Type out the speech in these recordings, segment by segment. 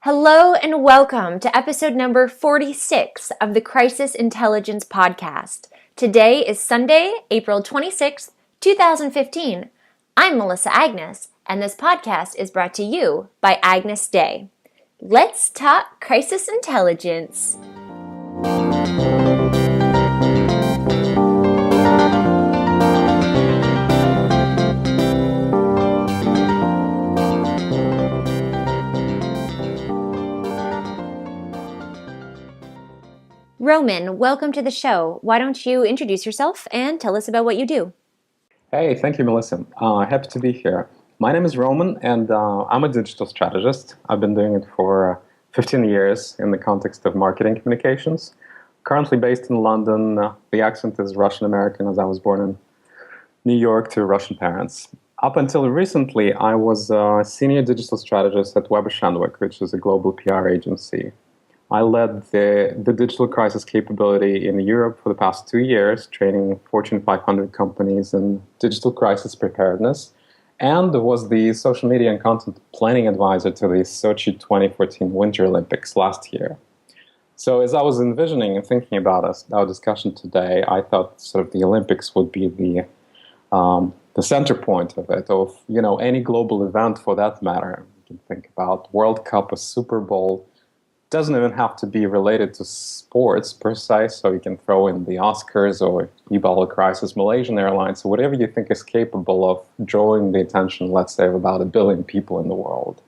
Hello and welcome to episode number 46 of the Crisis Intelligence Podcast. Today is Sunday, April 26th, 2015. I'm Melissa Agnes, and this podcast is brought to you by Agnes Day. Let's talk crisis intelligence. Roman, welcome to the show. Why don't you introduce yourself and tell us about what you do? Hey, thank you, Melissa. Happy to be here. My name is Roman, and I'm a digital strategist. I've been doing it for 15 years in the context of marketing communications. Currently based in London. The accent is Russian-American, as I was born in New York to Russian parents. Up until recently, I was a senior digital strategist at Weber Shandwick, which is a global PR agency. I led the digital crisis capability in Europe for the past 2 years, training Fortune 500 companies in digital crisis preparedness, and was the social media and content planning advisor to the Sochi 2014 Winter Olympics last year. So as I was envisioning and thinking about our discussion today, I thought sort of the Olympics would be the center point of it, of any global event for that matter. You can think about World Cup, a Super Bowl. Doesn't even have to be related to sports per se, so you can throw in the Oscars or Ebola crisis, Malaysian Airlines, or whatever you think is capable of drawing the attention, let's say, of about 1 billion people in the world.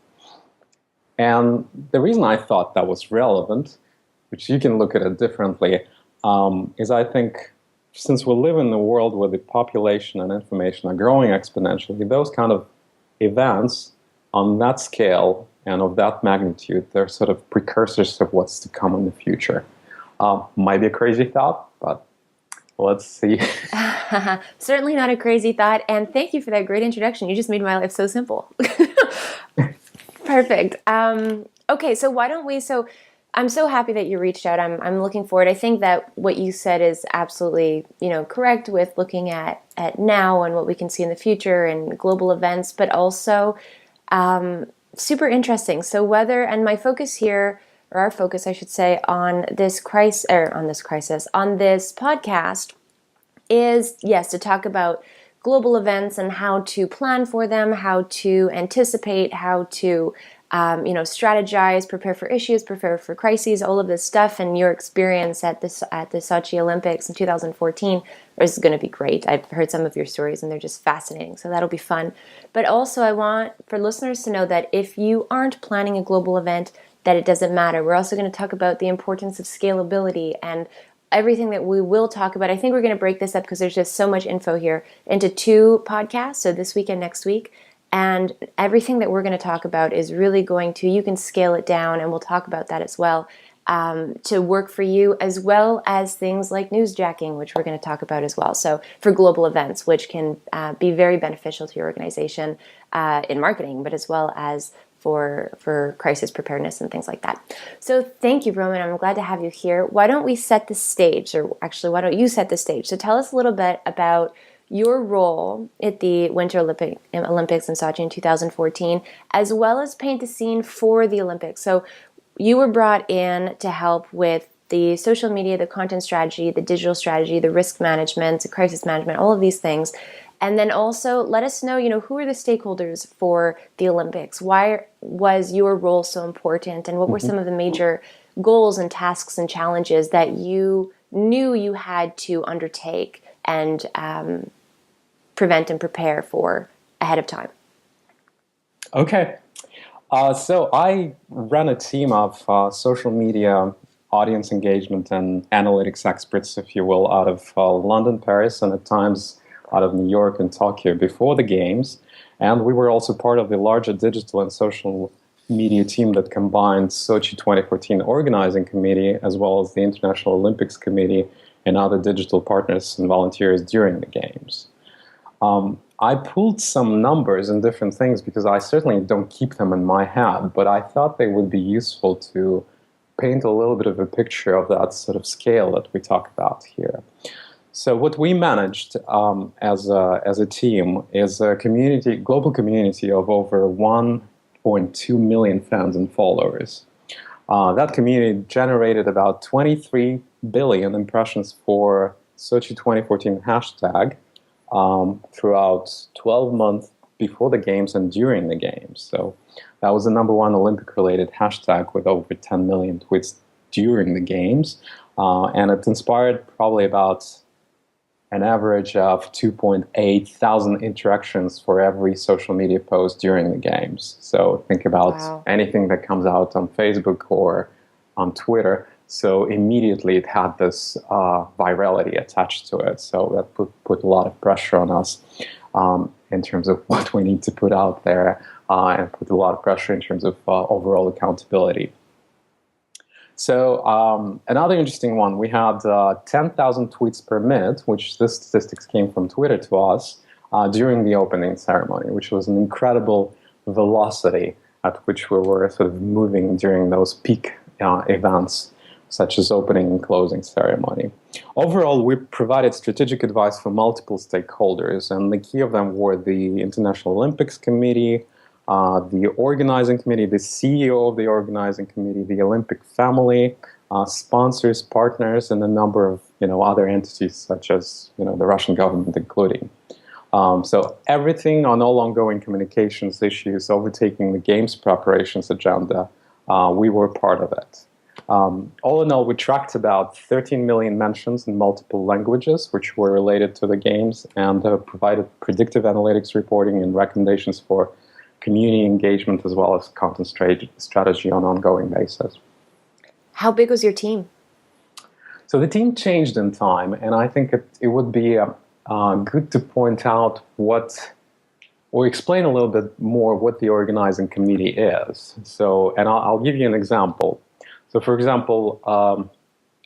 And the reason I thought that was relevant, which you can look at it differently, is I think since we live in a world where the population and information are growing exponentially, those kind of events on that scale and of that magnitude, they're sort of precursors of what's to come in the future. Might be a crazy thought, but let's see. Certainly not a crazy thought, and thank you for that great introduction. You just made my life so simple. Perfect. Okay, so why don't we, I'm so happy that you reached out. I'm looking forward. I think that what you said is absolutely, correct with looking at now and what we can see in the future and global events, but also super interesting. So and my focus here, or our focus, I should say, on this podcast is, yes, to talk about global events and how to plan for them, how to anticipate, how to, strategize, prepare for issues, prepare for crises, all of this stuff, and your experience at the Sochi Olympics in 2014 is going to be great. I've heard some of your stories, and they're just fascinating, so that'll be fun. But also, I want for listeners to know that if you aren't planning a global event, that it doesn't matter. We're also going to talk about the importance of scalability and everything that we will talk about. I think we're going to break this up because there's just so much info here into 2 podcasts, so this week and next week. And everything that we're going to talk about is really going to, you can scale it down, and we'll talk about that as well, to work for you, as well as things like newsjacking, which we're going to talk about as well. So for global events, which can be very beneficial to your organization in marketing, but as well as for crisis preparedness and things like that. So thank you, Roman. I'm glad to have you here. Why don't we set the stage, or actually, why don't you set the stage? So tell us a little bit about your role at the Winter Olympics in Sochi in 2014, as well as paint the scene for the Olympics. So you were brought in to help with the social media, the content strategy, the digital strategy, the risk management, the crisis management, all of these things. And then also let us know, who are the stakeholders for the Olympics? Why was your role so important? And what were some of the major goals and tasks and challenges that you knew you had to undertake and prevent and prepare for ahead of time? Okay. So I run a team of social media audience engagement and analytics experts, if you will, out of London, Paris, and at times out of New York and Tokyo before the Games. And we were also part of the larger digital and social media team that combined Sochi 2014 organizing committee, as well as the International Olympics Committee and other digital partners and volunteers during the Games. I pulled some numbers and different things because I certainly don't keep them in my head, but I thought they would be useful to paint a little bit of a picture of that sort of scale that we talk about here. So what we managed as a team is a global community of over 1 5.2 million fans and followers. That community generated about 23 billion impressions for Sochi 2014 hashtag throughout 12 months before the games and during the games. So that was the number one Olympic-related hashtag with over 10 million tweets during the games. And it inspired probably about an average of 2.8 thousand interactions for every social media post during the games. So think about anything that comes out on Facebook or on Twitter. So immediately it had this virality attached to it. So that put a lot of pressure on us in terms of what we need to put out there, and put a lot of pressure in terms of overall accountability. So another interesting one, we had 10,000 tweets per minute, which this statistics came from Twitter to us during the opening ceremony, which was an incredible velocity at which we were sort of moving during those peak events, such as opening and closing ceremony. Overall, we provided strategic advice for multiple stakeholders, and the key of them were the International Olympics Committee, the organizing committee, the CEO of the organizing committee, the Olympic family, sponsors, partners, and a number of other entities such as the Russian government including. So everything on all ongoing communications issues overtaking the games preparations agenda, we were part of it. All in all, we tracked about 13 million mentions in multiple languages, which were related to the games, and provided predictive analytics reporting and recommendations for community engagement as well as content strategy on an ongoing basis. How big was your team? So the team changed in time, and I think it would be good to point out or explain a little bit more what the organizing committee is. So, and I'll give you an example. So, for example,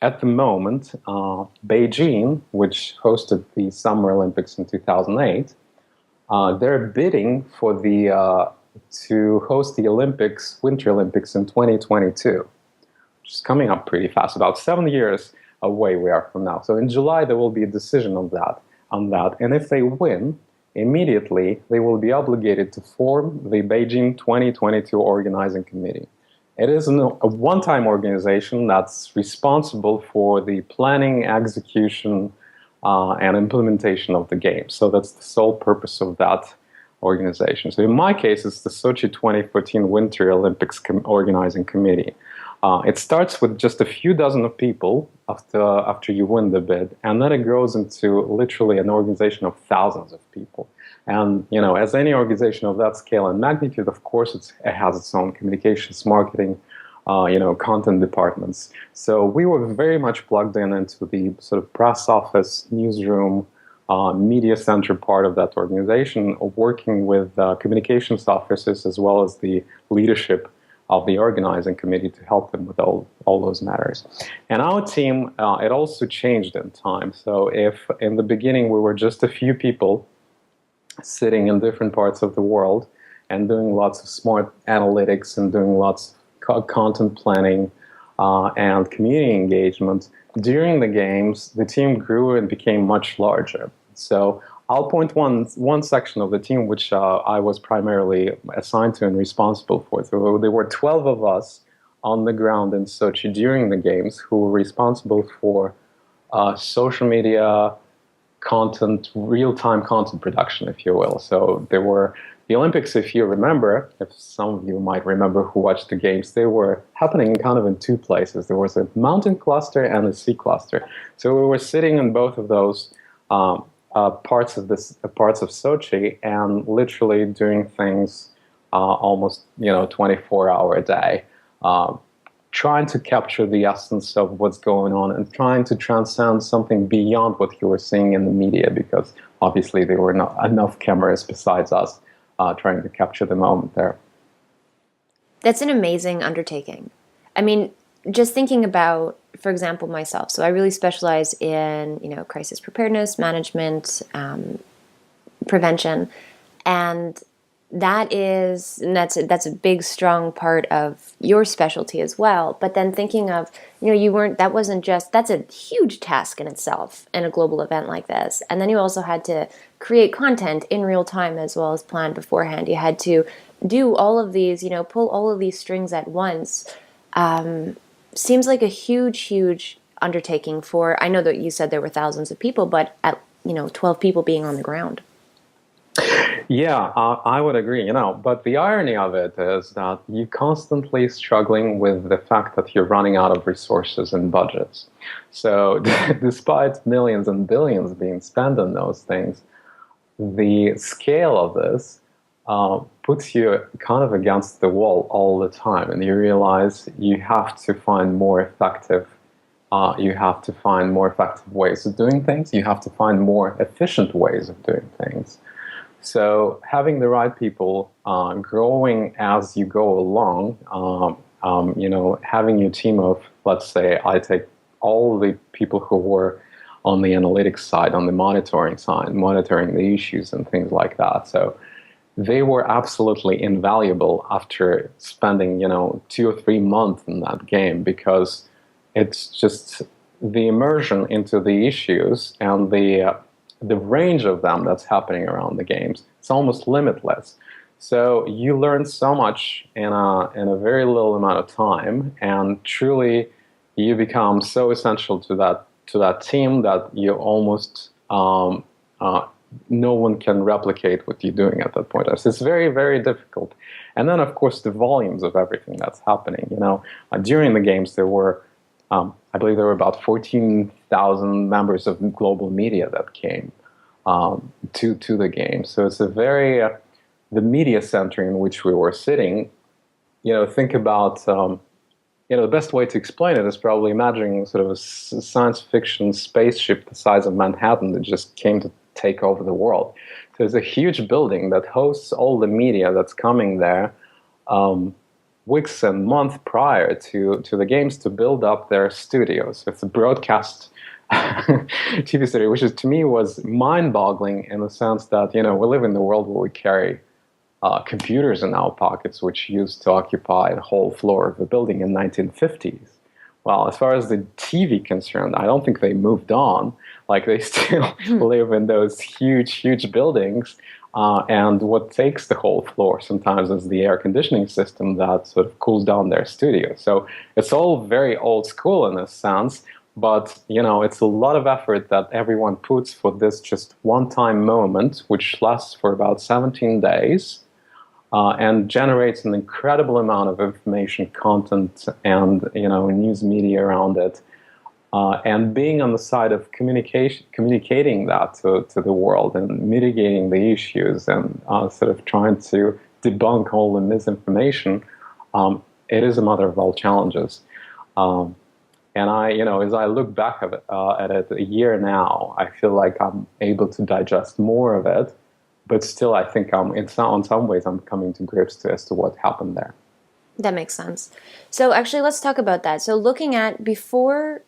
at the moment, Beijing, which hosted the Summer Olympics in 2008, they're bidding for to host the Winter Olympics in 2022, which is coming up pretty fast. About 7 years away we are from now. So in July there will be a decision on that. And if they win, immediately they will be obligated to form the Beijing 2022 Organizing Committee. It is a one-time organization that's responsible for the planning, execution, and implementation of the games. So that's the sole purpose of that organization. So in my case, it's the Sochi 2014 Winter Olympics Organizing Committee. It starts with just a few dozen of people after you win the bid, and then it grows into literally an organization of thousands of people. And as any organization of that scale and magnitude, of course, it has its own communications, marketing, content departments. So we were very much plugged into the sort of press office, newsroom, media center part of that organization, working with communications officers as well as the leadership of the organizing committee to help them with all those matters. And our team, it also changed in time. So if in the beginning we were just a few people sitting in different parts of the world and doing lots of smart analytics and doing lots of content planning and community engagement, during the games, the team grew and became much larger. So I'll point one section of the team which I was primarily assigned to and responsible for. So there were 12 of us on the ground in Sochi during the games who were responsible for social media content, real-time content production, if you will. So there were the Olympics, if you remember, if some of you might remember who watched the games, they were happening kind of in two places. There was a mountain cluster and a sea cluster. So we were sitting in both of those parts of Sochi and literally doing things almost 24-hour a day, trying to capture the essence of what's going on and trying to transcend something beyond what you were seeing in the media, because obviously there were not enough cameras besides us trying to capture the moment there. That's an amazing undertaking. I mean, just thinking about, for example, myself. So I really specialize in, crisis preparedness, management, prevention, and that's a big strong part of your specialty as well. But then thinking of, that's a huge task in itself in a global event like this. And then you also had to create content in real time as well as plan beforehand. You had to do all of these, pull all of these strings at once. Seems like a huge undertaking for, I know that you said there were thousands of people, but at 12 people being on the ground. Yeah, I would agree, but the irony of it is that you're constantly struggling with the fact that you're running out of resources and budgets. So despite millions and billions being spent on those things, the scale of this puts you kind of against the wall all the time, and you realize you have to find more effective ways of doing things. You have to find more efficient ways of doing things. So having the right people, growing as you go along, having your team of, let's say, I take all the people who were on the analytics side, on the monitoring side, monitoring the issues and things like that. So they were absolutely invaluable after spending, 2 or 3 months in that game, because it's just the immersion into the issues and the range of them that's happening around the games. It's almost limitless. So you learn so much in a very little amount of time, and truly you become so essential to that team that you almost no one can replicate what you're doing at that point. It's very, very difficult. And then, of course, the volumes of everything that's happening. During the games, there were, I believe, there were about 14,000 members of global media that came to the game. So it's a very the media center in which we were sitting. Think about the best way to explain it is probably imagining sort of a science fiction spaceship the size of Manhattan that just came to take over the world. There's a huge building that hosts all the media that's coming there weeks and months prior to the games to build up their studios. It's a broadcast TV studio, which to me was mind-boggling in the sense that, we live in the world where we carry computers in our pockets, which used to occupy the whole floor of a building in 1950s. Well, as far as the TV concerned, I don't think they moved on. Like, they still live in those huge buildings. And what takes the whole floor sometimes is the air conditioning system that sort of cools down their studio. So it's all very old school in a sense, but, it's a lot of effort that everyone puts for this just one-time moment, which lasts for about 17 days. And generates an incredible amount of information, content, and news media around it, and being on the side of communicating that to the world and mitigating the issues and sort of trying to debunk all the misinformation, it is a mother of all challenges. And as I look back at it a year now, I feel like I'm able to digest more of it. But still, I think in some ways I'm coming to grips as to what happened there. That makes sense. So actually, let's talk about that. So looking at before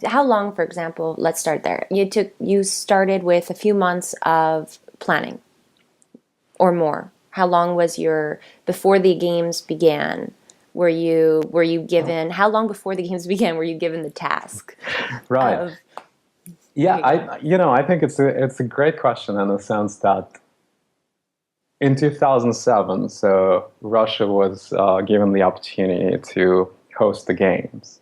how long, for example, let's start there. You started with a few months of planning or more. How long was before the games began? Were you given, how long before the games began were you given the task? Right. Yeah, I think it's a great question in the sense that in 2007, so Russia was given the opportunity to host the games.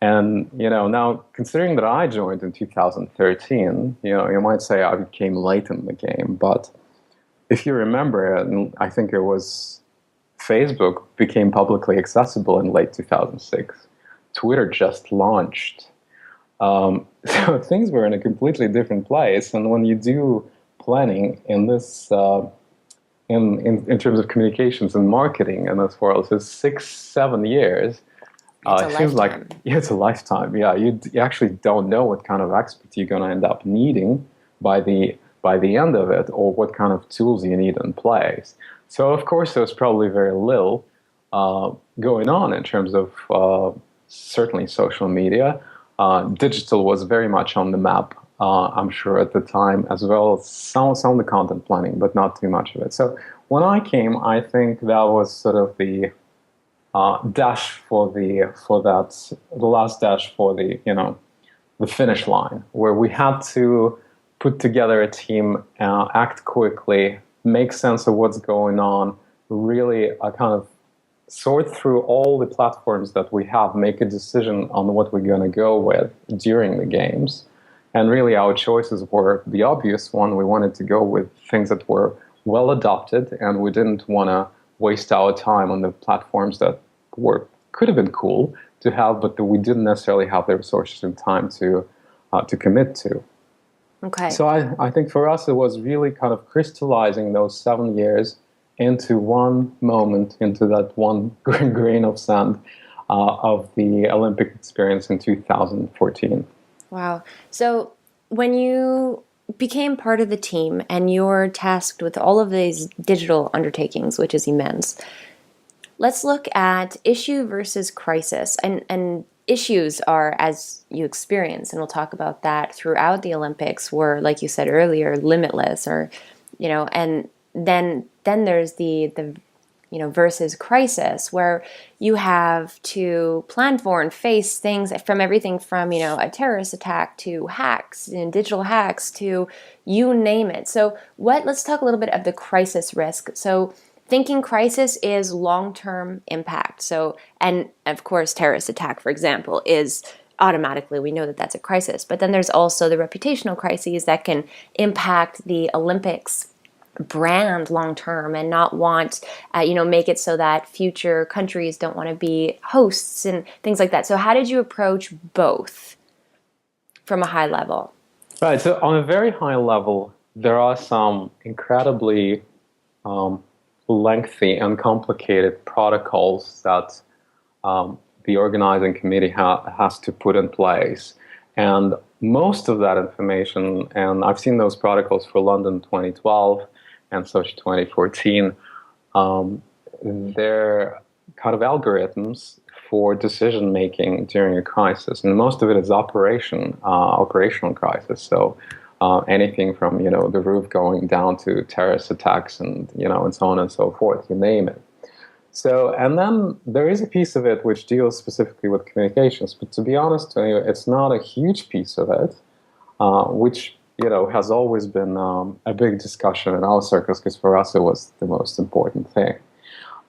And, now considering that I joined in 2013, you might say I became late in the game, but if you remember, and I think it was Facebook became publicly accessible in late 2006. Twitter just launched. So things were in a completely different place, and when you do planning in this, in terms of communications and marketing in this world, so 6-7 years, it feels like it's a lifetime. Yeah, you actually don't know what kind of expert you're going to end up needing by the end of it, or what kind of tools you need in place. So of course, there's probably very little going on in terms of certainly social media. Digital was very much on the map I'm sure at the time, as well as some of the content planning, but not too much of it. So when I came, I think that was sort of the dash the last dash for the finish line, where we had to put together a team, act quickly, make sense of what's going on, really kind of sort through all the platforms that we have, make a decision on what we're going to go with during the games. And really our choices were the obvious one. We wanted to go with things that were well adopted, and we didn't want to waste our time on the platforms that could have been cool to have, but that we didn't necessarily have the resources and time to commit to. Okay. So I think for us, it was really kind of crystallizing those 7 years into one moment, into that one grain of sand of the Olympic experience in 2014. Wow. So when you became part of the team and you're tasked with all of these digital undertakings, which is immense, let's look at issue versus crisis. And issues are, as you experience, and we'll talk about that throughout the Olympics, were, like you said earlier, limitless, or, and then there's the versus crisis, where you have to plan for and face things from everything from, a terrorist attack to hacks and digital hacks to you name it. So let's talk a little bit of the crisis risk. So thinking crisis is long-term impact. So, and of course, terrorist attack, for example, is automatically, we know that that's a crisis. But then there's also the reputational crises that can impact the Olympics brand long term and not want, make it so that future countries don't want to be hosts and things like that. So how did you approach both from a high level? Right. So on a very high level, there are some incredibly lengthy and complicated protocols that the organizing committee has to put in place. And most of that information, and I've seen those protocols for London 2012 and Sochi 2014, they're kind of algorithms for decision making during a crisis, and most of it is operational crisis. So anything from the roof going down to terrorist attacks, and and so on and so forth, you name it. So, and then there is a piece of it which deals specifically with communications, but to be honest, it's not a huge piece of it, which has always been a big discussion in our circles, because for us it was the most important thing.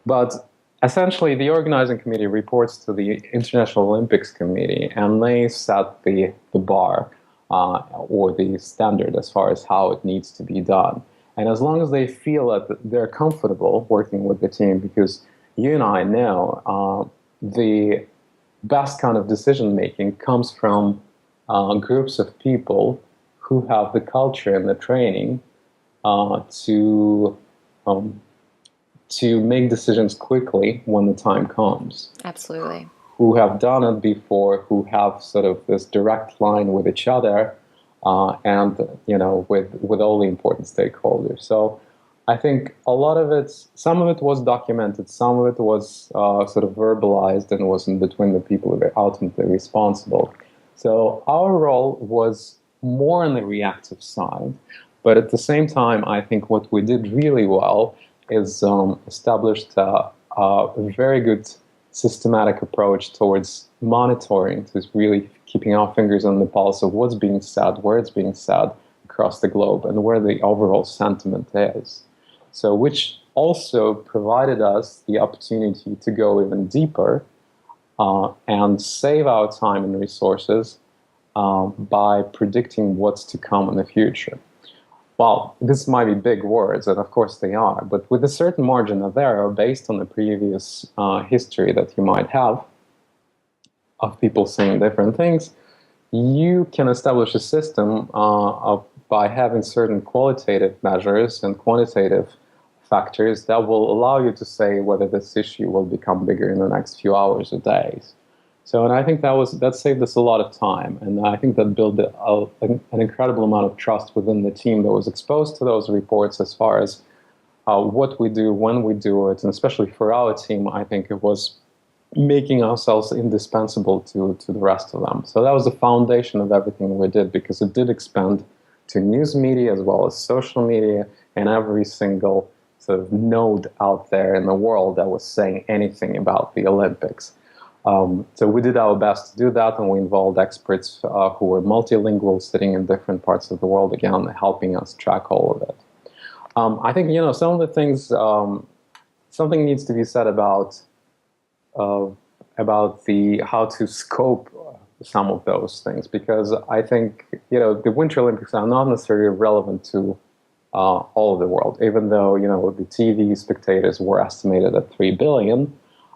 But essentially, the organizing committee reports to the International Olympics Committee, and they set the bar or the standard as far as how it needs to be done. And as long as they feel that they're comfortable working with the team, because you and I know the best kind of decision making comes from groups of people who have the culture and the training to make decisions quickly when the time comes. Absolutely. Who have done it before, who have sort of this direct line with each other, and with all the important stakeholders. So I think a lot of it, some of it was documented, some of it was sort of verbalized and was in between the people who were ultimately responsible. So our role was more on the reactive side, but at the same time, I think what we did really well is established a very good systematic approach towards monitoring, to really keeping our fingers on the pulse of what's being said, where it's being said across the globe, and where the overall sentiment is. So, which also provided us the opportunity to go even deeper and save our time and resources by predicting what's to come in the future. Well, this might be big words, and of course they are, but with a certain margin of error based on the previous history that you might have of people saying different things, you can establish a system by having certain qualitative measures and quantitative factors that will allow you to say whether this issue will become bigger in the next few hours or days. So, and I think that saved us a lot of time, and I think that built an incredible amount of trust within the team that was exposed to those reports as far as what we do, when we do it, and especially for our team, I think it was making ourselves indispensable to the rest of them. So that was the foundation of everything we did, because it did expand to news media as well as social media and every single sort of node out there in the world that was saying anything about the Olympics. So we did our best to do that, and we involved experts who were multilingual, sitting in different parts of the world, again, helping us track all of it. I think, some of the things, something needs to be said about the how to scope some of those things, because I think the Winter Olympics are not necessarily relevant to all of the world, even though the TV spectators were estimated at 3 billion.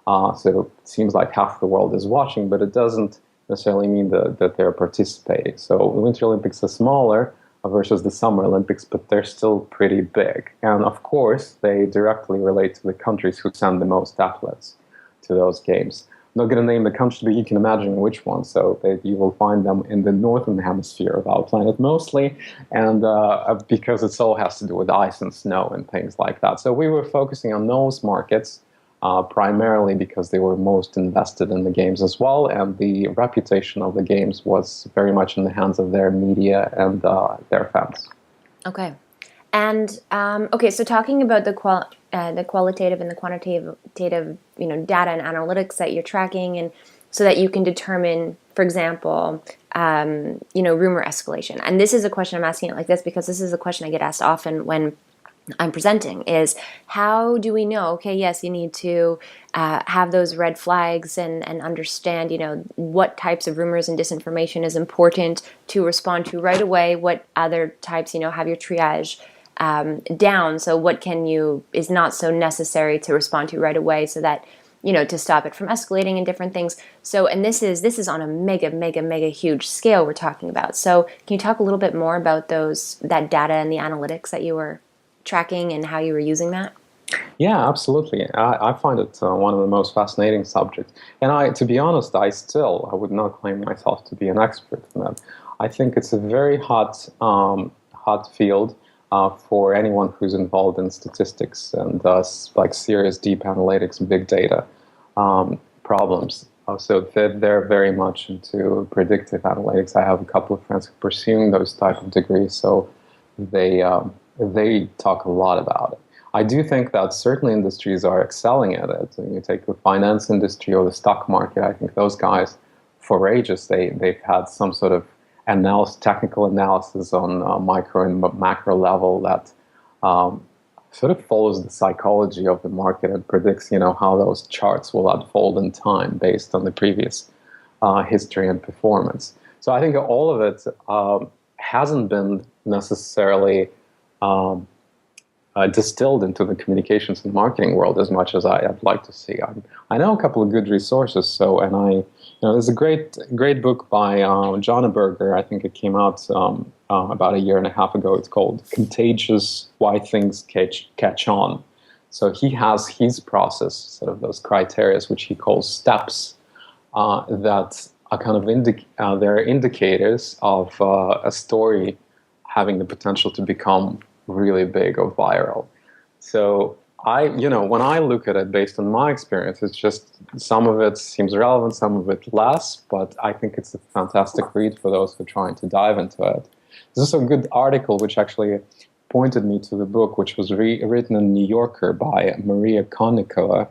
So it seems like half the world is watching, but it doesn't necessarily mean that they're participating. So the Winter Olympics are smaller versus the Summer Olympics, but they're still pretty big. And of course, they directly relate to the countries who send the most athletes to those games. I'm not going to name the countries, but you can imagine which ones. So you will find them in the northern hemisphere of our planet mostly, and because it all has to do with ice and snow and things like that. So we were focusing on those markets primarily because they were most invested in the games as well, and the reputation of the games was very much in the hands of their media and their fans. Okay. And so talking about the qualitative and the quantitative, data and analytics that you're tracking, and so that you can determine, for example, rumor escalation. And this is a question I'm asking it like this because this is a question I get asked often when I'm presenting, is how do we know, okay, yes, you need to have those red flags and understand, what types of rumors and disinformation is important to respond to right away, what other types, have your triage down, so what is not so necessary to respond to right away, so that, to stop it from escalating and different things. So, and this is on a mega huge scale we're talking about. So can you talk a little bit more about that data and the analytics that you were tracking and how you were using that? Yeah, absolutely. I find it one of the most fascinating subjects. And to be honest, I would not claim myself to be an expert in that. I think it's a very hot field for anyone who's involved in statistics and serious deep analytics and big data problems. So they're very much into predictive analytics. I have a couple of friends who are pursuing those type of degrees, so they talk a lot about it. I do think that certain industries are excelling at it. When you take the finance industry or the stock market, I think those guys, for ages, they've had some sort of technical analysis on micro and macro level that sort of follows the psychology of the market and predicts, how those charts will unfold in time based on the previous history and performance. So I think all of it hasn't been necessarily distilled into the communications and marketing world as much as I'd like to see. I know a couple of good resources. There's a great book by John Berger. I think it came out about a year and a half ago. It's called "Contagious: Why Things Catch On." So he has his process, sort of those criteria, which he calls steps, that are kind of they're indicators of a story having the potential to become really big or viral. So when I look at it based on my experience, it's just some of it seems relevant, some of it less, but I think it's a fantastic read for those who are trying to dive into it. There's also a good article which actually pointed me to the book, which was written in New Yorker by Maria Konnikova.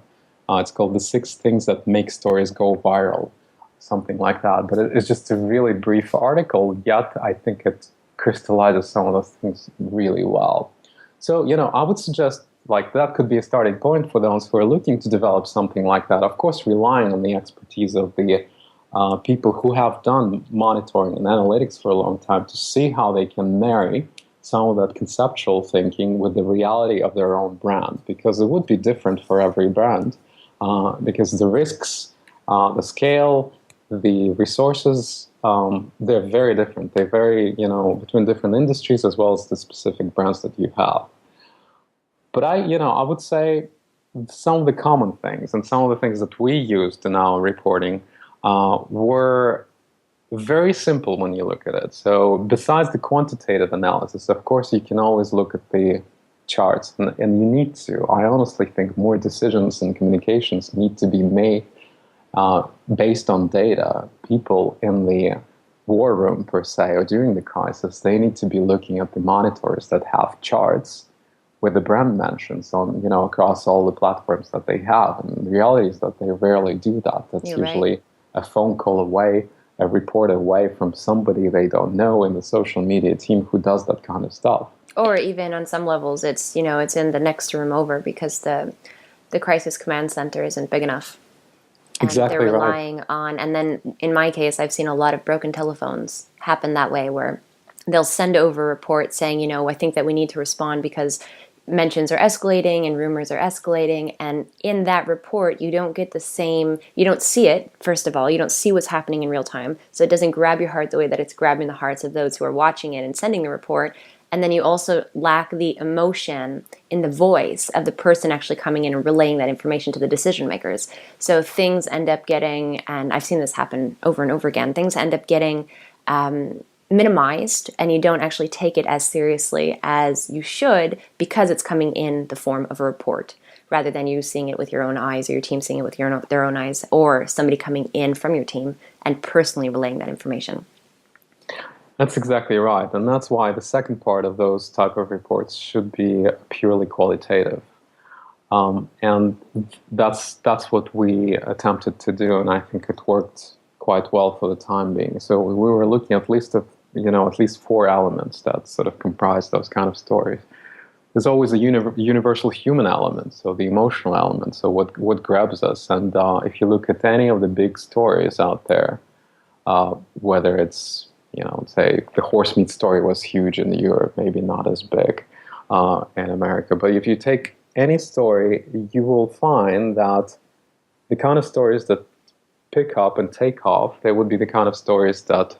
It's called "The 6 Things That Make Stories Go Viral," something like that. But it's just a really brief article, yet I think it crystallizes some of those things really well. So, I would suggest that could be a starting point for those who are looking to develop something like that. Of course, relying on the expertise of the people who have done monitoring and analytics for a long time to see how they can marry some of that conceptual thinking with the reality of their own brand, because it would be different for every brand, because the risks, the scale, the resources, they're very different. They vary, between different industries as well as the specific brands that you have. But I would say some of the common things and some of the things that we used in our reporting were very simple when you look at it. So besides the quantitative analysis, of course, you can always look at the charts, and you need to. I honestly think more decisions and communications need to be made based on data, people in the war room per se, or during the crisis, they need to be looking at the monitors that have charts with the brand mentions on, across all the platforms that they have. And the reality is that they rarely do that. That's You're usually right. a phone call away, a report away from somebody they don't know in the social media team who does that kind of stuff. Or even on some levels, it's it's in the next room over because the crisis command center isn't big enough, and they're Exactly right. relying on. And then in my case, I've seen a lot of broken telephones happen that way, where they'll send over a report saying, I think that we need to respond because mentions are escalating and rumors are escalating. And in that report, you don't get the same, you don't see it, first of all, you don't see what's happening in real time. So it doesn't grab your heart the way that it's grabbing the hearts of those who are watching it and sending the report. And then you also lack the emotion in the voice of the person actually coming in and relaying that information to the decision makers. So things end up getting, and I've seen this happen over and over again, things end up getting minimized, and you don't actually take it as seriously as you should because it's coming in the form of a report rather than you seeing it with your own eyes, or your team seeing it with their own eyes, or somebody coming in from your team and personally relaying that information. That's exactly right. And that's why the second part of those type of reports should be purely qualitative. And that's what we attempted to do, and I think it worked quite well for the time being. So we were looking at at least four elements that sort of comprise those kind of stories. There's always a universal human element, so the emotional element, so what grabs us. And if you look at any of the big stories out there, whether it's say the horse meat story was huge in Europe, maybe not as big in America, but if you take any story, you will find that the kind of stories that pick up and take off, they would be the kind of stories that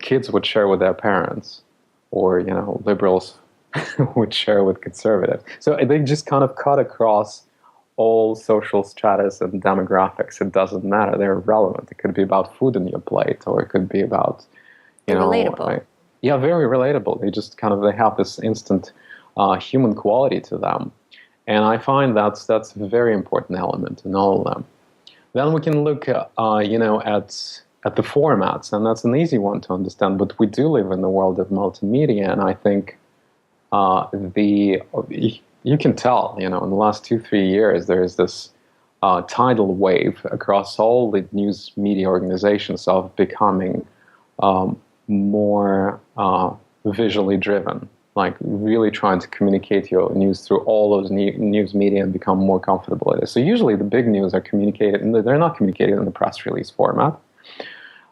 kids would share with their parents, or liberals would share with conservatives. So they just kind of cut across all social stratus and demographics. It doesn't matter; they're relevant. It could be about food in your plate, or it could be about They're relatable. yeah, very relatable. They have this instant human quality to them. And I find that's a very important element in all of them. Then we can look, at the formats, and that's an easy one to understand. But we do live in the world of multimedia, and I think you can tell, in the last 2-3 years, there is this tidal wave across all the news media organizations of becoming more visually driven, like really trying to communicate your news through all those news media and become more comfortable at it. So usually the big news are communicated, and they're not communicated in the press release format,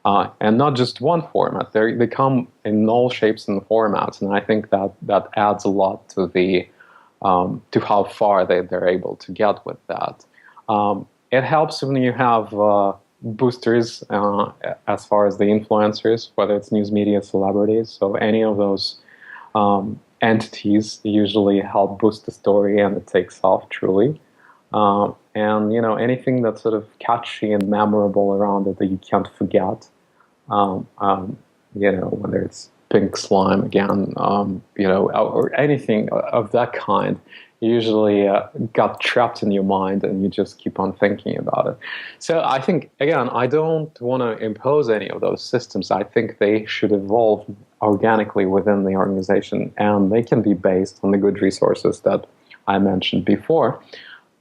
and not just one format. They come in all shapes and formats, and I think that adds a lot to to how far they're able to get with that. It helps when you have boosters as far as the influencers, whether it's news media, celebrities. So any of those entities usually help boost the story, and it takes off truly. And anything that's sort of catchy and memorable around it that you can't forget. Whether it's pink slime again, or anything of that kind, usually got trapped in your mind, and you just keep on thinking about it. So I think, again, I don't want to impose any of those systems. I think they should evolve organically within the organization, and they can be based on the good resources that I mentioned before.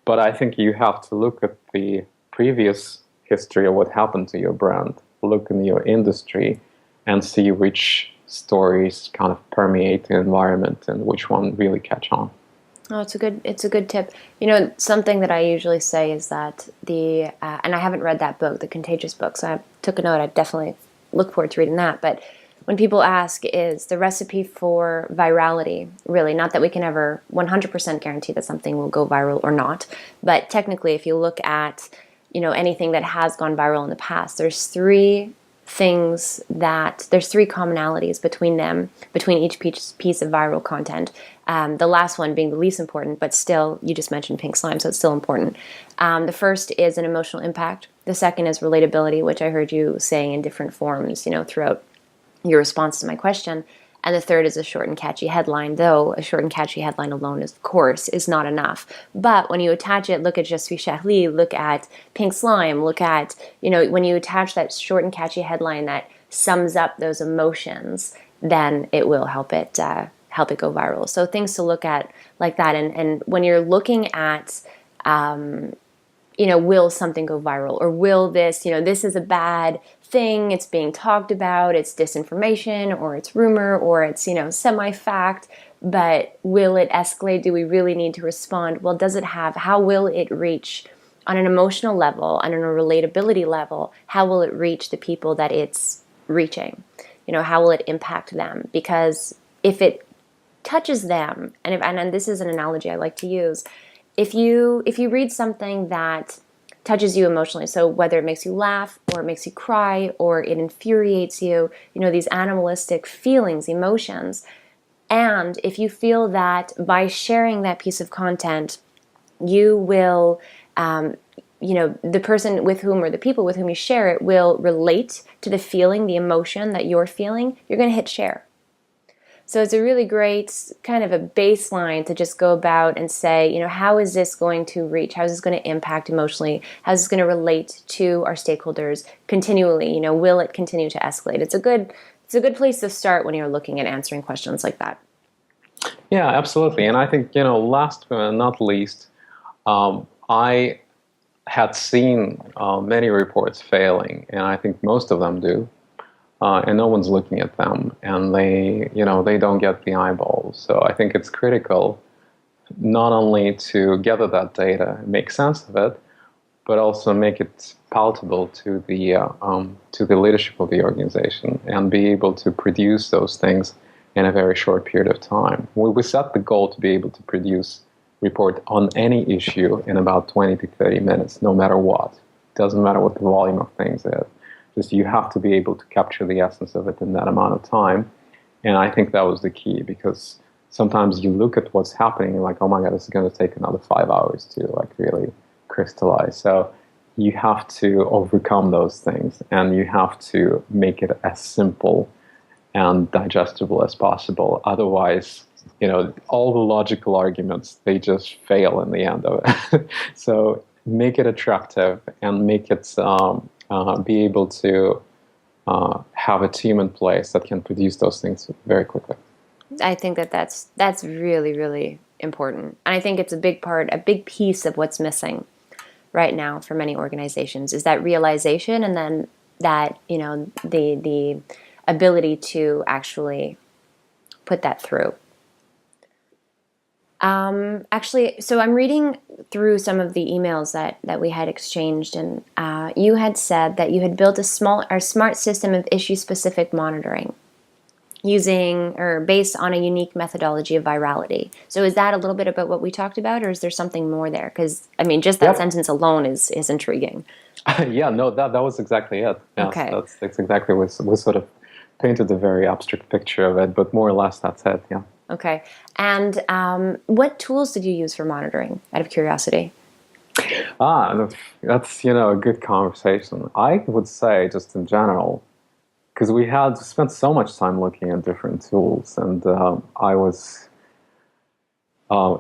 But I think you have to look at the previous history of what happened to your brand, look in your industry, and see which stories kind of permeate the environment and which one really catch on. Oh, it's a good tip. Something that I usually say is that and I haven't read that book, The Contagious book, so I took a note. I definitely look forward to reading that. But when people ask, is the recipe for virality, really, not that we can ever 100% guarantee that something will go viral or not, but technically, if you look at, anything that has gone viral in the past, there's three commonalities between each piece of viral content. The last one being the least important, but still, you just mentioned pink slime, so it's still important. The first is an emotional impact. The second is relatability, which I heard you saying in different forms, throughout your response to my question. And the third is a short and catchy headline, though a short and catchy headline alone, of course, is not enough. But when you attach it, look at Je suis Charlie, look at Pink Slime, look at, when you attach that short and catchy headline that sums up those emotions, then it will help it go viral. So things to look at like that. And when you're looking at, will something go viral, or will this, this is a bad thing, it's being talked about, it's disinformation, or it's rumor, or it's, semi-fact, but will it escalate? Do we really need to respond? Well, how will it reach on an emotional level, on a relatability level? How will it reach the people that it's reaching? How will it impact them? Because if it touches them, and this is an analogy I like to use, if you read something that touches you emotionally, so whether it makes you laugh or it makes you cry or it infuriates you, these animalistic feelings, emotions, and if you feel that by sharing that piece of content, you will, the person with whom, or the people with whom you share it, will relate to the feeling, the emotion that you're feeling, you're going to hit share. So it's a really great kind of a baseline to just go about and say, how is this going to reach? How is this going to impact emotionally? How is this going to relate to our stakeholders continually? Will it continue to escalate? It's a good place to start when you're looking at answering questions like that. Yeah, absolutely. And I think, last but not least, I had seen many reports failing, and I think most of them do. And no one's looking at them, and they don't get the eyeballs. So I think it's critical not only to gather that data, make sense of it, but also make it palatable to the leadership of the organization, and be able to produce those things in a very short period of time. We set the goal to be able to report on any issue in about 20 to 30 minutes, no matter what. It doesn't matter what the volume of things is. Just you have to be able to capture the essence of it in that amount of time. And I think that was the key, because sometimes you look at what's happening and you're like, oh my God, this is going to take another 5 hours to really crystallize. So you have to overcome those things, and you have to make it as simple and digestible as possible. Otherwise, all the logical arguments, they just fail in the end of it. So make it attractive, and make it be able to have a team in place that can produce those things very quickly. I think that's really, really important. And I think it's a big piece of what's missing right now for many organizations, is that realization, and then that, the ability to actually put that through. Actually, so I'm reading through some of the emails that we had exchanged, and you had said that you had built a smart system of issue-specific monitoring based on a unique methodology of virality. So is that a little bit about what we talked about, or is there something more there? Because, just that sentence alone is intriguing. Yeah, no, that was exactly it. Yes, okay. That's exactly what we sort of painted a very abstract picture of it, but more or less that's it, yeah. Okay. And what tools did you use for monitoring, out of curiosity? That's a good conversation. I would say, just in general, because we had spent so much time looking at different tools, and I was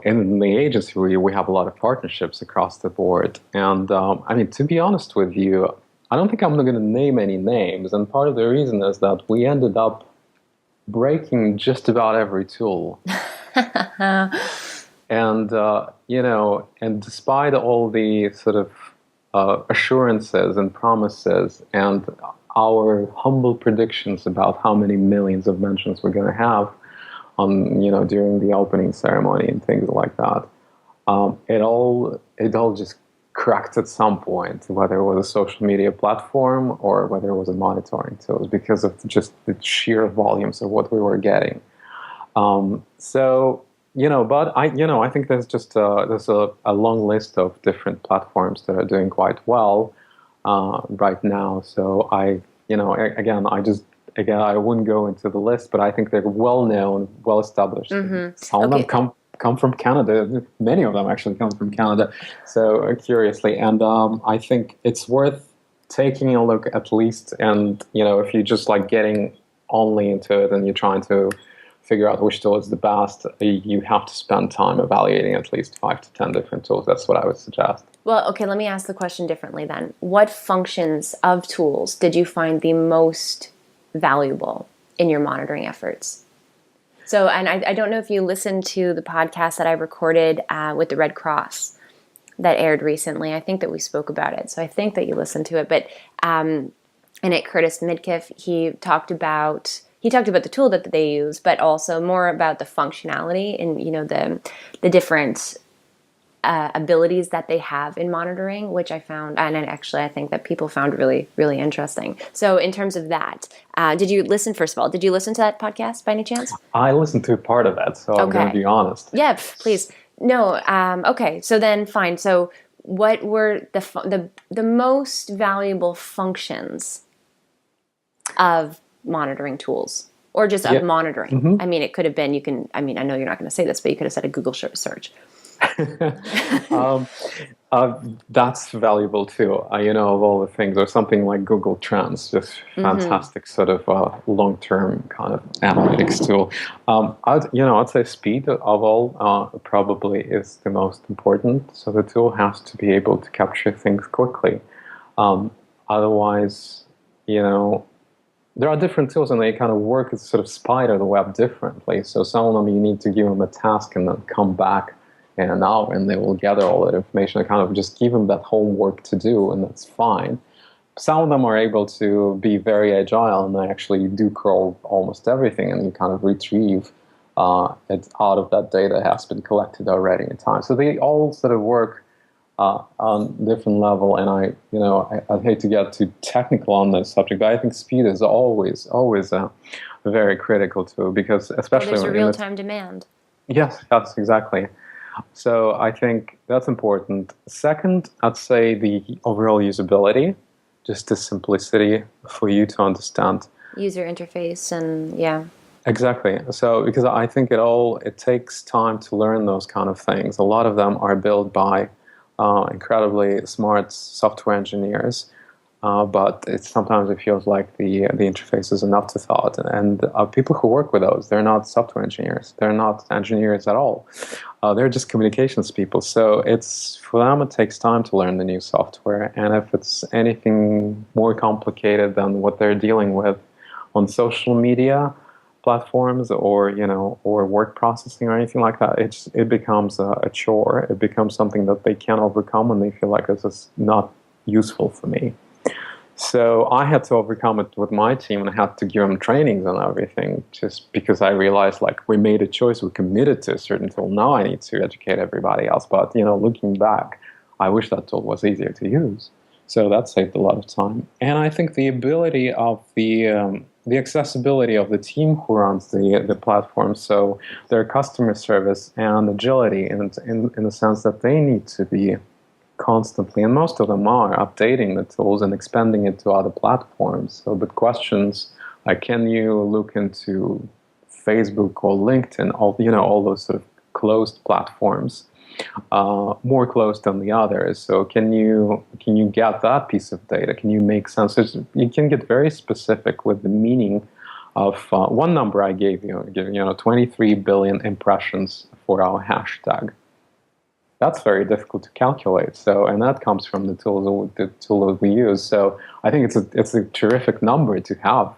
in the agency, we have a lot of partnerships across the board. And to be honest with you, I don't think I'm going to name any names, and part of the reason is that we ended up breaking just about every tool. And, and despite all the sort of assurances and promises and our humble predictions about how many millions of mentions we're going to have during the opening ceremony and things like that, it all just cracked at some point, whether it was a social media platform or whether it was a monitoring tool, because of just the sheer volumes of what we were getting. But I think there's just there's a long list of different platforms that are doing quite well right now. So I wouldn't go into the list, but I think they're well known, well established. Mm-hmm. Some of them come from Canada. Many of them actually come from Canada. So curiously, and I think it's worth taking a look at least. And if you just like getting only into it and you're trying to figure out which tool is the best, you have to spend time evaluating at least 5 to 10 different tools. That's what I would suggest. Well, okay, let me ask the question differently then. What functions of tools did you find the most valuable in your monitoring efforts? So, and I don't know if you listened to the podcast that I recorded with the Red Cross that aired recently. I think that we spoke about it. So I think that you listened to it. But in it, Curtis Midkiff, he talked about the tool that they use, but also more about the functionality and, you know, the different abilities that they have in monitoring, which I found, and actually I think that people found really, really interesting. So in terms of that, did you listen to that podcast by any chance? I listened to part of that, so I'm going to be honest. Yeah, please. No, okay, so then fine. So what were the most valuable functions of monitoring tools? Or just of monitoring? Mm-hmm. I mean, it could have been, I know you're not going to say this, but you could have said a Google search. That's valuable too. Of all the things, or something like Google Trends, just fantastic sort of long-term kind of analytics tool. I'd say speed of all probably is the most important. So the tool has to be able to capture things quickly. Otherwise, there are different tools and they kind of work as sort of spider the web differently. So some of them you need to give them a task and then come back in an hour and they will gather all that information and kind of just give them that homework to do, and that's fine. Some of them are able to be very agile and they actually do crawl almost everything, and you kind of retrieve it out of that data that has been collected already in time. So they all sort of work on different level, and I'd hate to get too technical on this subject, but I think speed is always very critical too, because especially there's a real-time demand. Yes, exactly. So I think that's important. Second, I'd say the overall usability, just the simplicity for you to understand. User interface and yeah. Exactly. So because I think it takes time to learn those kind of things. A lot of them are built by incredibly smart software engineers, but sometimes it feels like the interface is an afterthought. And people who work with those, they're not software engineers. They're not engineers at all. They're just communications people. So for them, it takes time to learn the new software. And if it's anything more complicated than what they're dealing with on social media platforms or word processing or anything like that, it becomes a chore. It becomes something that they can't overcome, and they feel like this is not useful for me. So I had to overcome it with my team, and I had to give them trainings and everything, just because I realized, like, we made a choice, we committed to a certain tool. Now I need to educate everybody else. But looking back, I wish that tool was easier to use. So that saved a lot of time. And I think the ability of the accessibility of the team who runs the platform, so their customer service and agility, in the sense that they need to be constantly, and most of them are updating the tools and expanding it to other platforms. So, but questions like, can you look into Facebook or LinkedIn, all those sort of closed platforms, more closed than the others. So, can you get that piece of data? Can you make sense? You can get very specific with the meaning of one number I gave you. 23 billion impressions for our hashtag. That's very difficult to calculate. So, and that comes from the tool that we use. So, I think it's a terrific number to have.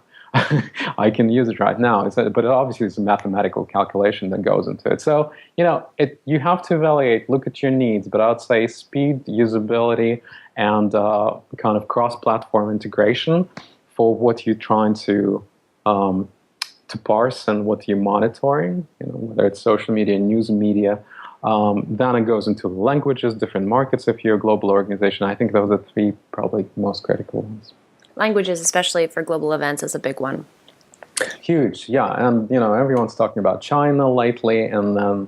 I can use it right now, but obviously it's a mathematical calculation that goes into it. So, you have to evaluate, look at your needs, but I would say speed, usability, and kind of cross-platform integration for what you're trying to parse and what you're monitoring. Whether it's social media, news media. Then it goes into languages, different markets. If you're a global organization, I think those are three probably most critical ones. Languages, especially for global events, is a big one. Huge, yeah. And everyone's talking about China lately, and then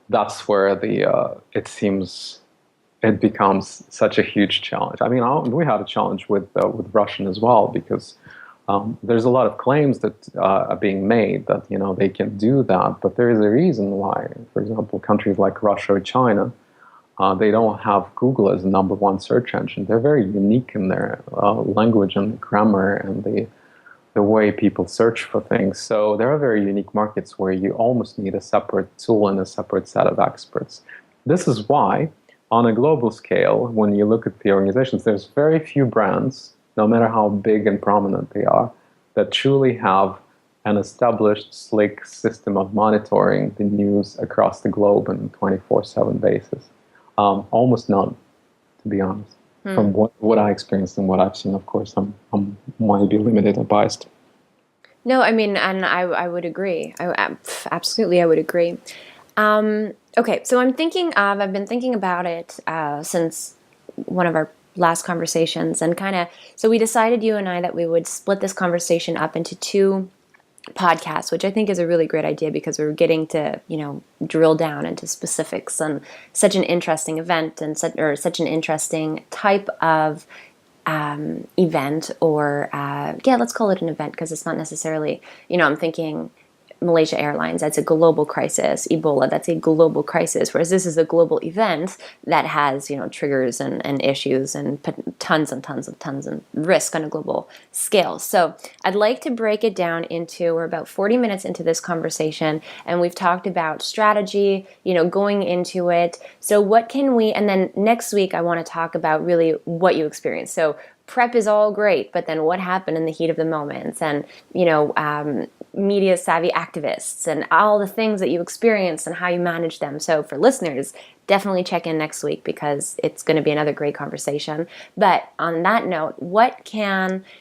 that's where it seems it becomes such a huge challenge. I mean, we had a challenge with Russian as well, because there's a lot of claims that are being made that they can do that, but there is a reason why. For example, countries like Russia or China, they don't have Google as the #1 search engine. They're very unique in their language and grammar and the the way people search for things. So there are very unique markets where you almost need a separate tool and a separate set of experts. This is why, on a global scale, when you look at the organizations, there's very few brands, no matter how big and prominent they are, that truly have an established, slick system of monitoring the news across the globe on a 24/7 basis. Almost none, to be honest. From what I experienced and what I've seen, of course, I'm might be limited and biased. No, I mean, and I would agree. Absolutely, I would agree. Okay, so I've been thinking about it since one of our last conversations, and so we decided, you and I, that we would split this conversation up into two podcasts, which I think is a really great idea because we're getting to, drill down into specifics on such an interesting event and such an interesting type of event, or let's call it an event because it's not necessarily, I'm thinking Malaysia Airlines, that's a global crisis. Ebola, that's a global crisis. Whereas this is a global event that has, triggers and issues and tons of risk on a global scale. So I'd like to break it down we're about 40 minutes into this conversation, and we've talked about strategy, going into it. So and then next week I want to talk about really what you experienced. So prep is all great, but then what happened in the heat of the moments, and media savvy activists and all the things that you experienced and how you manage them. So for listeners, definitely check in next week because it's going to be another great conversation. But on that note,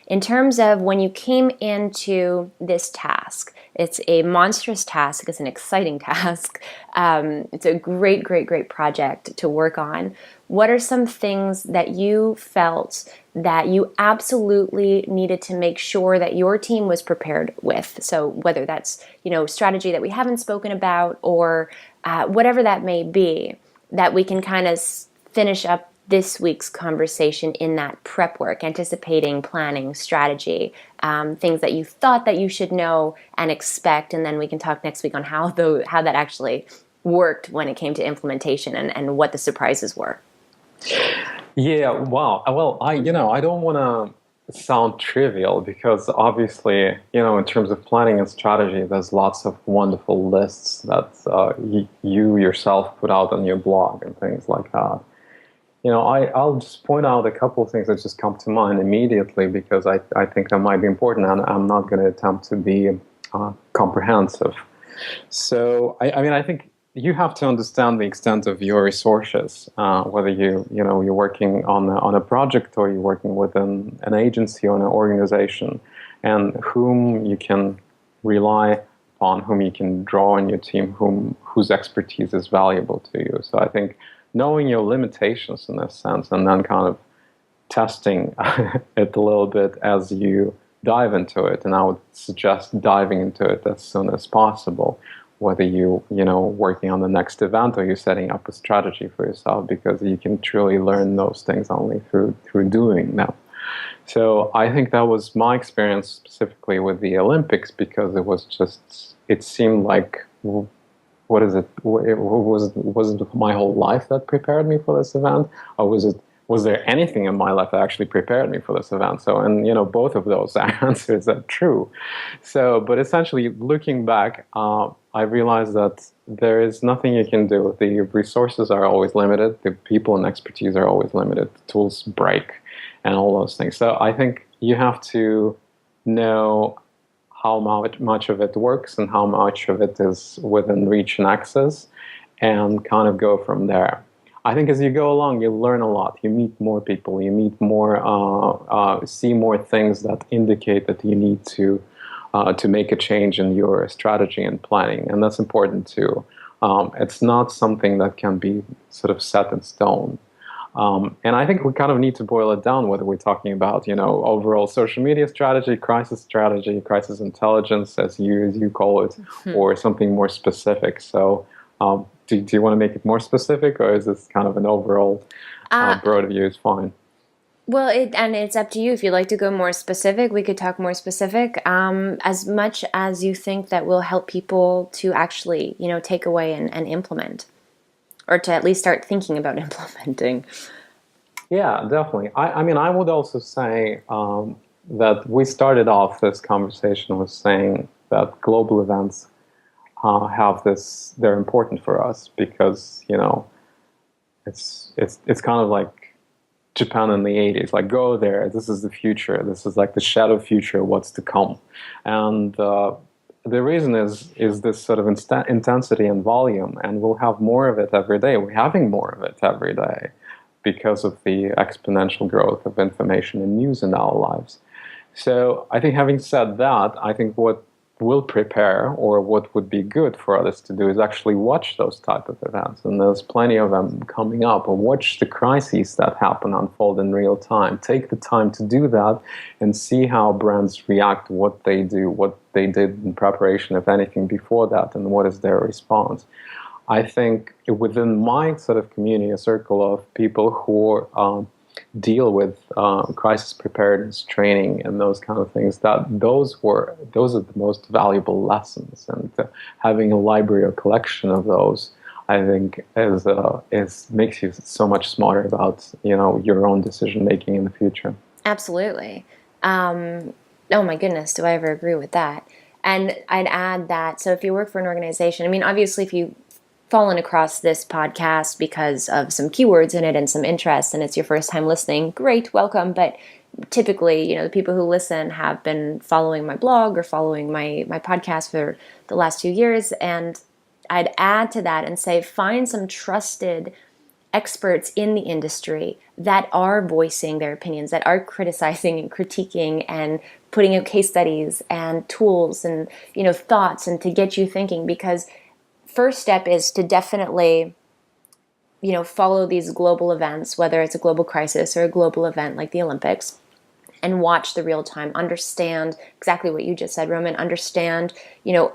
in terms of when you came into this task, it's a monstrous task, it's an exciting task, it's a great project to work on. What are some things that you felt that you absolutely needed to make sure that your team was prepared with? So whether that's, strategy that we haven't spoken about, or whatever that may be, that we can kind of finish up this week's conversation in that prep work, anticipating, planning, strategy, things that you thought that you should know and expect, and then we can talk next week on how that actually worked when it came to implementation and what the surprises were. Yeah, wow. Well, I don't want to sound trivial because obviously, in terms of planning and strategy, there's lots of wonderful lists that you yourself put out on your blog and things like that. I'll just point out a couple of things that just come to mind immediately because I think that might be important, and I'm not going to attempt to be comprehensive. So, I think you have to understand the extent of your resources, whether you're working on a project or you're working with an agency or an organization, and whom you can rely upon, whom you can draw on your team, whose expertise is valuable to you. So I think knowing your limitations in this sense, and then kind of testing it a little bit as you dive into it, and I would suggest diving into it as soon as possible, whether working on the next event or you're setting up a strategy for yourself, because you can truly learn those things only through doing them. So I think that was my experience specifically with the Olympics, because it seemed like, what is it? Was it my whole life that prepared me for this event, or was there anything in my life that actually prepared me for this event? So, and both of those answers are true. So, but essentially, looking back, I realized that there is nothing you can do. The resources are always limited. The people and expertise are always limited. The tools break, and all those things. So, I think you have to know how much of it works and how much of it is within reach and access, and kind of go from there. I think as you go along, you learn a lot. You meet more people. You meet more, see more things that indicate that you need to make a change in your strategy and planning, and that's important too. It's not something that can be sort of set in stone. And I think we kind of need to boil it down, whether we're talking about, overall social media strategy, crisis intelligence, as you call it, or something more specific. So, do you want to make it more specific, or is this kind of an overall broad view is fine? Well, it's up to you. If you'd like to go more specific, we could talk more specific. As much as you think that will help people to actually, take away and implement, or to at least start thinking about implementing. Yeah, definitely. I would also say that we started off this conversation with saying that global events they're important for us because, it's kind of like Japan in the 80s, like go there, this is the future, this is like the shadow future, what's to come. And the reason is this sort of intensity and volume, and we'll have more of it every day. We're having more of it every day because of the exponential growth of information and news in our lives. So I think, having said that, I think what will prepare, or what would be good for others to do, is actually watch those type of events, and there's plenty of them coming up, or watch the crises that happen unfold in real time. Take the time to do that and see how brands react, what they do, what they did in preparation, if anything, before that, and what is their response. I think within my sort of community, a circle of people who deal with crisis preparedness training and those kind of things, that those are the most valuable lessons, and having a library or collection of those, I think, is makes you so much smarter about your own decision making in the future. Absolutely. Oh my goodness, do I ever agree with that? And I'd add that, so if you work for an organization, I mean, obviously if you fallen across this podcast because of some keywords in it and some interest, and it's your first time listening, great, welcome. But typically, the people who listen have been following my blog or following my podcast for the last 2 years. And I'd add to that and say, find some trusted experts in the industry that are voicing their opinions, that are criticizing and critiquing and putting out case studies and tools and thoughts, and to get you thinking. Because first step is to definitely, follow these global events, whether it's a global crisis or a global event like the Olympics, and watch the real time, understand exactly what you just said, Roman, understand,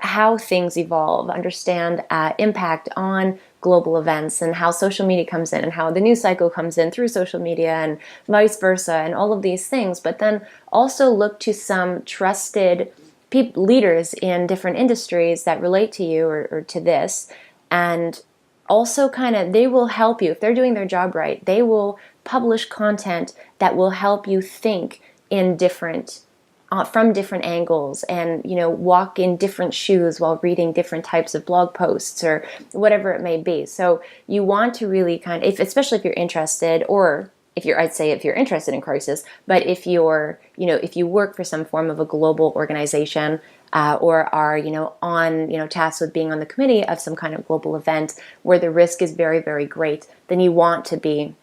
how things evolve, understand impact on global events, and how social media comes in, and how the news cycle comes in through social media, and vice versa, and all of these things. But then also look to some trusted leaders in different industries that relate to you or to this, and also they will help you. If they're doing their job right, they will publish content that will help you think in from different angles, and walk in different shoes while reading different types of blog posts or whatever it may be. So you want to really especially if you're interested, or if you're interested in crisis, but if you're, if you work for some form of a global organization, or are, on, tasked with being on the committee of some kind of global event where the risk is very, very great, then you want to be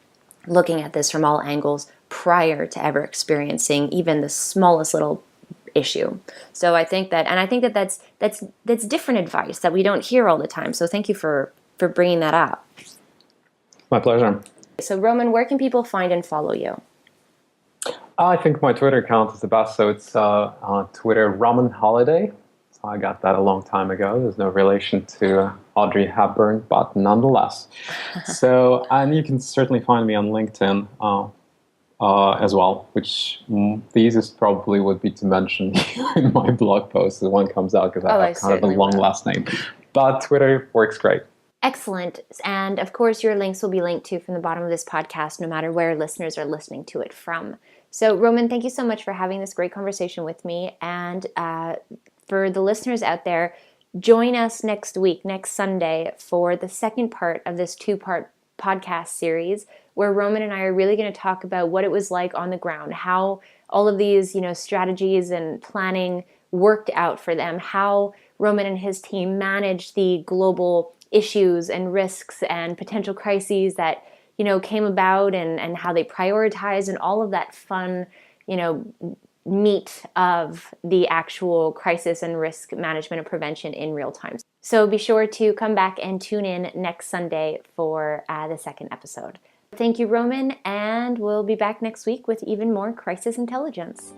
looking at this from all angles prior to ever experiencing even the smallest little issue. So I think that's different advice that we don't hear all the time. So thank you for bringing that up. My pleasure. So Roman, where can people find and follow you? I think my Twitter account is the best. So it's on Twitter, Roman Holiday. So I got that a long time ago. There's no relation to Audrey Hepburn, but nonetheless. So, and you can certainly find me on LinkedIn as well, which the easiest probably would be to mention in my blog post. The one comes out because I have kind of a long last name. But Twitter works great. Excellent. And of course, your links will be linked to from the bottom of this podcast, no matter where listeners are listening to it from. So Roman, thank you so much for having this great conversation with me. And for the listeners out there, join us next week, next Sunday, for the second part of this 2-part podcast series, where Roman and I are really going to talk about what it was like on the ground, how all of these, strategies and planning worked out for them, how Roman and his team managed the global issues and risks and potential crises that, came about, and how they prioritized, and all of that fun, meat of the actual crisis and risk management and prevention in real time. So be sure to come back and tune in next Sunday for the second episode. Thank you, Roman, and we'll be back next week with even more crisis intelligence.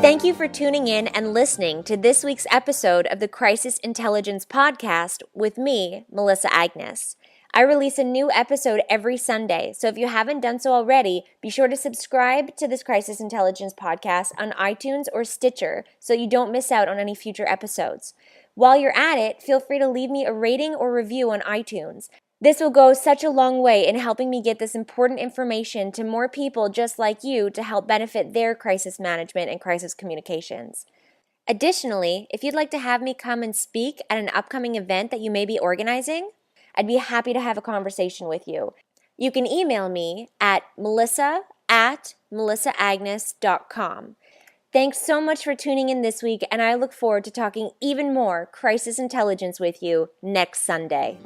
Thank you for tuning in and listening to this week's episode of the Crisis Intelligence Podcast with me, Melissa Agnes. I release a new episode every Sunday, so if you haven't done so already, be sure to subscribe to this Crisis Intelligence podcast on iTunes or Stitcher so you don't miss out on any future episodes. While you're at it, feel free to leave me a rating or review on iTunes. This will go such a long way in helping me get this important information to more people just like you to help benefit their crisis management and crisis communications. Additionally, if you'd like to have me come and speak at an upcoming event that you may be organizing, I'd be happy to have a conversation with you. You can email me at melissa@melissaagnes.com. Thanks so much for tuning in this week, and I look forward to talking even more crisis intelligence with you next Sunday.